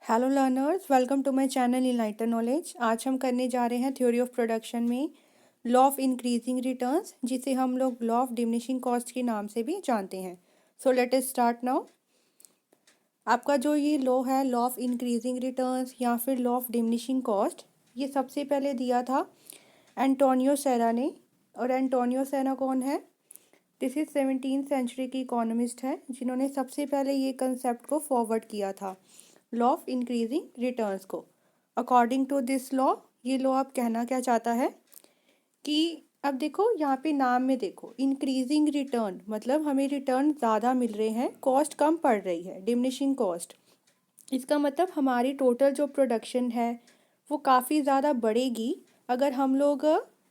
Hello learners, welcome to my channel enlighten knowledge. आज हम करने जा रहे हैं थ्योरी ऑफ प्रोडक्शन में लॉ ऑफ इंक्रीजिंग रिटर्न्स, जिसे हम लोग लॉ ऑफ डिमिनिशिंग कॉस्ट के नाम से भी जानते हैं। So let us start now. आपका जो ये लॉ है, लॉ ऑफ इंक्रीजिंग रिटर्न्स या फिर लॉ ऑफ डिमिनिशिंग कॉस्ट, ये सबसे पहले दिया था एंटोनियो सेरा ने। और एंटोनियो सेरा कौन है? दिस इज 17th सेंचुरी की इकोनॉमिस्ट है, जिन्होंने सबसे पहले ये कंसेप्ट को फॉरवर्ड किया था, लॉ ऑफ इंक्रीजिंग रिटर्न्स को। अकॉर्डिंग टू दिस लॉ, ये लॉ आप कहना क्या चाहता है कि अब देखो यहाँ पे नाम में देखो, इंक्रीजिंग रिटर्न मतलब हमें रिटर्न ज़्यादा मिल रहे हैं, कॉस्ट कम पड़ रही है, डिमिनिशिंग कॉस्ट। इसका मतलब हमारी टोटल जो प्रोडक्शन है वो काफ़ी ज़्यादा बढ़ेगी अगर हम लोग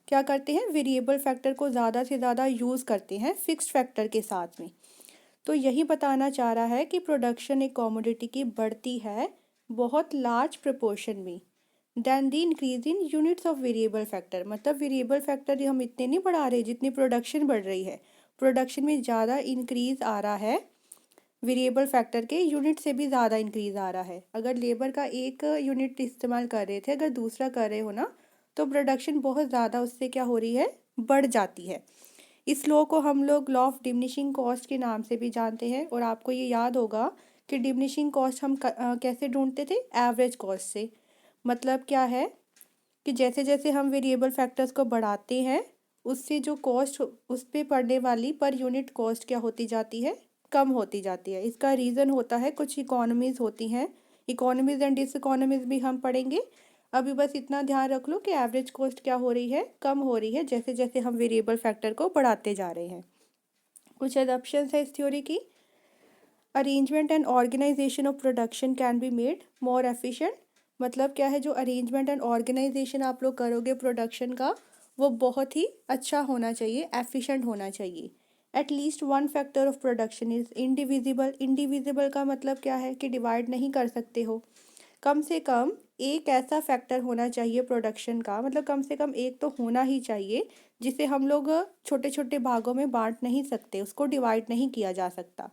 क्या करते हैं, वेरिएबल फैक्टर को ज़्यादा से ज़्यादा यूज़ करते हैं फिक्स्ड फैक्टर के साथ में। तो यही बताना चाह रहा है कि प्रोडक्शन एक कमोडिटी की बढ़ती है बहुत लार्ज प्रपोर्शन में than the increase in units of variable factor. मतलब वेरिएबल फैक्टर हम इतने नहीं बढ़ा रहे जितनी प्रोडक्शन बढ़ रही है, प्रोडक्शन में ज़्यादा इंक्रीज आ रहा है, वेरिएबल फैक्टर के यूनिट से भी ज़्यादा इंक्रीज आ रहा है। अगर लेबर का एक यूनिट इस्तेमाल कर रहे थे, अगर दूसरा कर रहे हो ना, तो प्रोडक्शन बहुत ज़्यादा उससे क्या हो रही है, बढ़ जाती है। इस लॉ को हम लोग लॉ ऑफ डिमिनिशिंग कॉस्ट के नाम से भी जानते हैं। और आपको ये याद होगा कि डिमिनिशिंग कॉस्ट हम कैसे ढूंढते थे, एवरेज कॉस्ट से। मतलब क्या है कि जैसे जैसे हम वेरिएबल फैक्टर्स को बढ़ाते हैं, उससे जो कॉस्ट उस पर पड़ने वाली पर यूनिट कॉस्ट क्या होती जाती है, कम होती जाती है। इसका रीज़न होता है कुछ इकोनॉमीज़ होती हैं, इकोनॉमीज़ एंड डिस इकोनॉमीज़ भी हम पढ़ेंगे। अभी बस इतना ध्यान रख लो कि एवरेज कॉस्ट क्या हो रही है, कम हो रही है जैसे जैसे हम वेरिएबल फैक्टर को बढ़ाते जा रहे हैं। कुछ एडप्शंस है इस थ्योरी की। Arrangement and organisation of production can be made more efficient. मतलब क्या है, जो अरेंजमेंट एंड ऑर्गेनाइजेशन आप लोग करोगे प्रोडक्शन का, वो बहुत ही अच्छा होना चाहिए, एफिशिएंट होना चाहिए। At least one factor of production is indivisible. Indivisible का मतलब क्या है कि डिवाइड नहीं कर सकते हो। कम से कम एक ऐसा फैक्टर होना चाहिए प्रोडक्शन का, मतलब कम से कम एक तो होना ही चाहिए जिसे हम लोग छोटे छोटे भागों में बांट नहीं सकते, उसको डिवाइड नहीं किया जा सकता।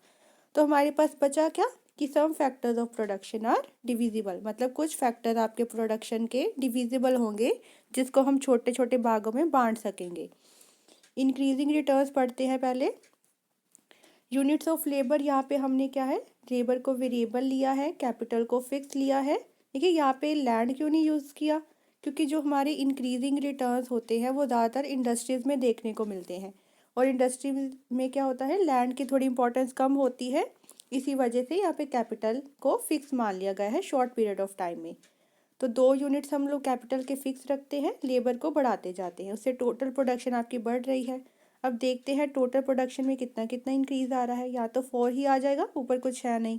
तो हमारे पास बचा क्या कि some factors of production are divisible. मतलब कुछ फैक्टर आपके प्रोडक्शन के डिविजिबल होंगे जिसको हम छोटे छोटे भागों में बांट सकेंगे। इंक्रीजिंग रिटर्न्स पढ़ते हैं पहले। यूनिट्स ऑफ लेबर, यहाँ पे हमने क्या है, लेबर को वेरिएबल लिया है, कैपिटल को फिक्स लिया है। देखिए यहाँ पे लैंड क्यों नहीं यूज़ किया, क्योंकि जो हमारे इंक्रीजिंग रिटर्न्स होते हैं वो ज़्यादातर इंडस्ट्रीज़ में देखने को मिलते हैं, और इंडस्ट्री में क्या होता है, लैंड की थोड़ी इंपॉर्टेंस कम होती है। इसी वजह से यहाँ पे कैपिटल को फिक्स मान लिया गया है शॉर्ट पीरियड ऑफ टाइम में। तो 2 यूनिट्स हम लोग कैपिटल के फिक्स रखते हैं, लेबर को बढ़ाते जाते हैं, उससे टोटल प्रोडक्शन आपकी बढ़ रही है। अब देखते हैं टोटल प्रोडक्शन में कितना कितना इंक्रीज आ रहा है, या तो 4 ही आ जाएगा, ऊपर कुछ है नहीं।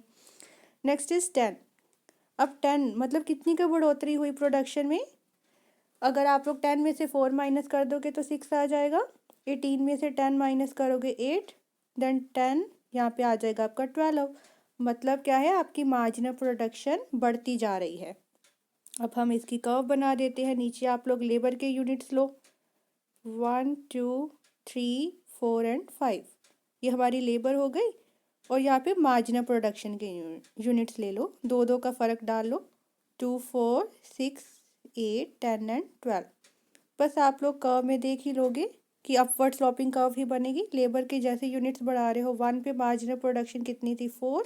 Next is 10। अब 10 मतलब कितनी का बढ़ोतरी हुई प्रोडक्शन में। अगर आप लोग 10 में से 4 माइनस कर दोगे तो 6 आ जाएगा। 18 में से 10 माइनस करोगे 8, देन 10 यहाँ पे आ जाएगा आपका 12। मतलब क्या है, आपकी मार्जिनल प्रोडक्शन बढ़ती जा रही है। अब हम इसकी कर्व बना देते हैं। नीचे आप लोग लेबर के यूनिट्स लो, 1 2 3 4 एंड 5, ये हमारी लेबर हो गई। और यहाँ पे मार्जिनल प्रोडक्शन के यूनिट्स ले लो, दो दो का फ़र्क डाल लो, 2 4 6 8 10 एंड 12। बस आप लोग कर्व में देख ही लोगे कि अपवर्ड स्लोपिंग कर्व ही बनेगी। लेबर के जैसे यूनिट्स बढ़ा रहे हो, 1 पे मार्जिनल प्रोडक्शन कितनी थी, 4,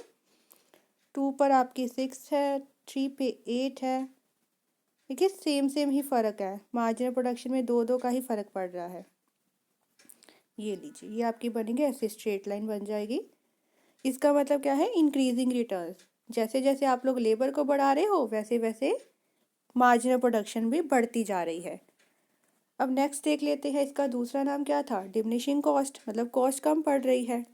2 पर आपकी 6 है, 3 पे 8 है। देखिए सेम सेम ही फ़र्क है, मार्जिनल प्रोडक्शन में दो दो का ही फ़र्क पड़ रहा है। ये लीजिए, ये आपकी बनेगी ऐसे, स्ट्रेट लाइन बन जाएगी। इसका मतलब क्या है, इंक्रीजिंग रिटर्न्स। जैसे जैसे आप लोग लेबर को बढ़ा रहे हो वैसे वैसे मार्जिनल प्रोडक्शन भी बढ़ती जा रही है। अब नेक्स्ट देख लेते हैं, इसका दूसरा नाम क्या था, डिमिनिशिंग कॉस्ट। मतलब कॉस्ट कम पड़ रही है।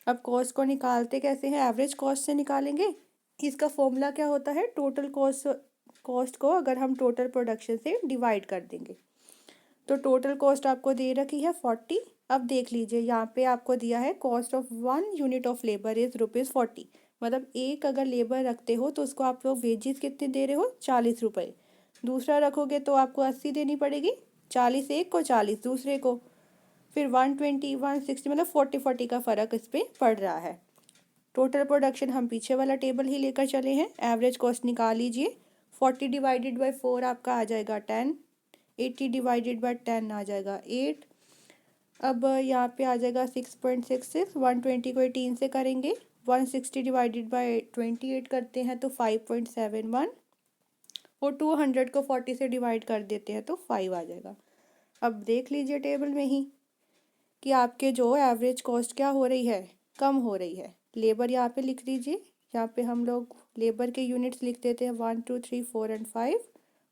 अब कॉस्ट को निकालते कैसे हैं, एवरेज कॉस्ट से निकालेंगे। इसका फॉर्मूला क्या होता है, टोटल कॉस्ट को अगर हम टोटल प्रोडक्शन से डिवाइड कर देंगे। तो टोटल कॉस्ट आपको दे रखी है 40। अब देख लीजिए यहाँ पे आपको दिया है cost of 1 unit of labour is ₹40। मतलब एक अगर लेबर रखते हो तो उसको आप लोग वेजेस कितने दे रहे हो, 40 रुपये। दूसरा रखोगे तो आपको 80 देनी पड़ेगी, 40 एक को, 40 दूसरे को, फिर 120 160, मतलब 40 40 का फ़र्क इस पर पड़ रहा है। टोटल प्रोडक्शन हम पीछे वाला टेबल ही लेकर चले हैं। एवरेज कॉस्ट निकाल लीजिए। 40 डिवाइडेड बाई 4 आपका आ जाएगा 10। 80 डिवाइडेड बाई 10 आ जाएगा 8। अब यहाँ पे आ जाएगा 6.66। 120 को 18 से करेंगे। 160 डिवाइडेड बाई 28 करते हैं तो 5.71। और 200 को 40 से डिवाइड कर देते हैं तो 5 आ जाएगा। अब देख लीजिए टेबल में ही कि आपके जो एवरेज कॉस्ट क्या हो रही है, कम हो रही है। लेबर यहाँ पे लिख दीजिए। यहाँ पे हम लोग लेबर के यूनिट्स लिख देते हैं 1 2 3 4 एंड 5।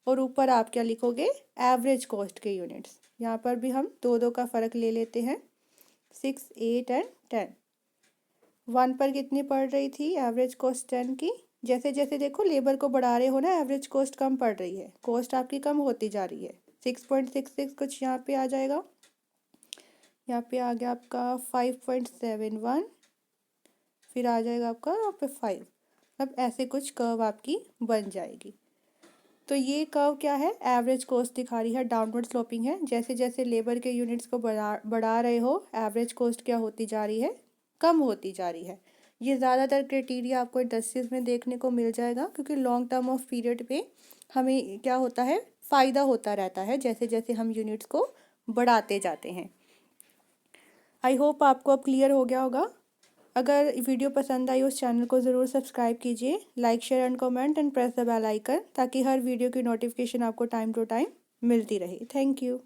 और ऊपर आप क्या लिखोगे, एवरेज कॉस्ट के यूनिट्स। यहाँ पर भी हम दो दो का फ़र्क ले लेते हैं, 6 8 एंड 10। 1 पर कितनी पड़ रही थी एवरेज कॉस्ट 10 की। जैसे जैसे देखो लेबर को बढ़ा रहे हो ना, एवरेज कॉस्ट कम पड़ रही है, कॉस्ट आपकी कम होती जा रही है। 6.66 कुछ यहाँ पे आ जाएगा। यहाँ पे आ गया आपका 5.71। फिर आ जाएगा आपका यहाँ पे 5। अब ऐसे कुछ कर्व आपकी बन जाएगी। तो ये कर्व क्या है, एवरेज कॉस्ट दिखा रही है, डाउनवर्ड स्लोपिंग है। जैसे जैसे लेबर के यूनिट्स को बढ़ा रहे हो, एवरेज कॉस्ट क्या होती जा रही है, कम होती जा रही है। ये ज़्यादातर क्राइटेरिया आपको इंडस्ट्रीज में देखने को मिल जाएगा, क्योंकि लॉन्ग टर्म ऑफ पीरियड पे हमें क्या होता है, फ़ायदा होता रहता है जैसे जैसे हम यूनिट्स को बढ़ाते जाते हैं। आई होप आपको अब क्लियर हो गया होगा। अगर वीडियो पसंद आई उस चैनल को ज़रूर सब्सक्राइब कीजिए। Like share and comment and press the bell icon, ताकि हर वीडियो की नोटिफिकेशन आपको टाइम टू टाइम मिलती रहे। Thank you.